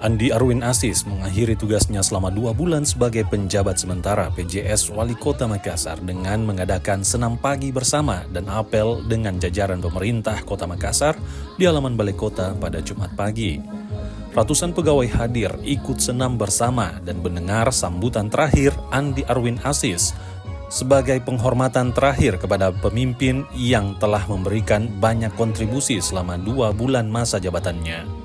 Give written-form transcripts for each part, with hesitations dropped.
Andi Arwin Aziz mengakhiri tugasnya selama 2 bulan sebagai penjabat sementara PJS Wali Kota Makassar dengan mengadakan senam pagi bersama dan apel dengan jajaran pemerintah Kota Makassar di halaman Balai Kota pada Jumat pagi. Ratusan pegawai hadir ikut senam bersama dan mendengar sambutan terakhir Andi Arwin Aziz sebagai penghormatan terakhir kepada pemimpin yang telah memberikan banyak kontribusi selama 2 bulan masa jabatannya.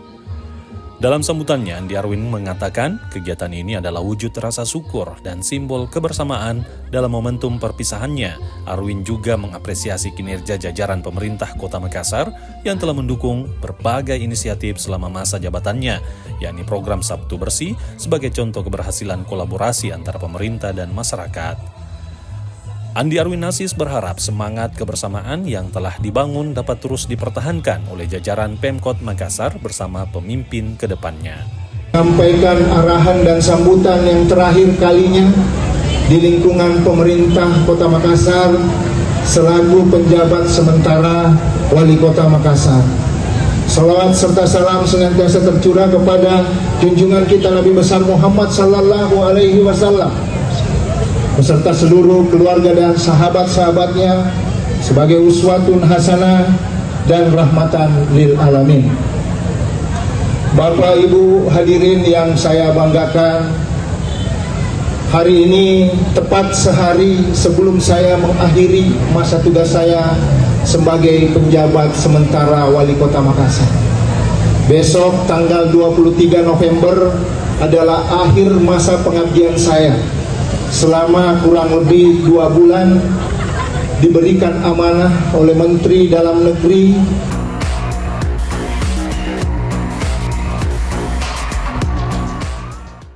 Dalam sambutannya, Andi Arwin mengatakan kegiatan ini adalah wujud rasa syukur dan simbol kebersamaan dalam momentum perpisahannya. Arwin juga mengapresiasi kinerja jajaran pemerintah Kota Makassar yang telah mendukung berbagai inisiatif selama masa jabatannya, yakni program Sabtu Bersih sebagai contoh keberhasilan kolaborasi antara pemerintah dan masyarakat. Andi Arwin Aziz berharap semangat kebersamaan yang telah dibangun dapat terus dipertahankan oleh jajaran Pemkot Makassar bersama pemimpin ke depannya. Menyampaikan arahan dan sambutan yang terakhir kalinya di lingkungan pemerintah Kota Makassar selaku penjabat sementara Wali Kota Makassar. Salawat serta salam senantiasa tercurah kepada junjungan kita Nabi besar Muhammad sallallahu alaihi wasallam beserta seluruh keluarga dan sahabat-sahabatnya sebagai uswatun hasanah dan rahmatan lil alamin. Bapak Ibu hadirin yang saya banggakan, hari ini tepat sehari sebelum saya mengakhiri masa tugas saya sebagai penjabat sementara Wali Kota Makassar. Besok tanggal 23 November adalah akhir masa pengabdian saya. Selama kurang lebih 2 bulan diberikan amanah oleh Menteri Dalam Negeri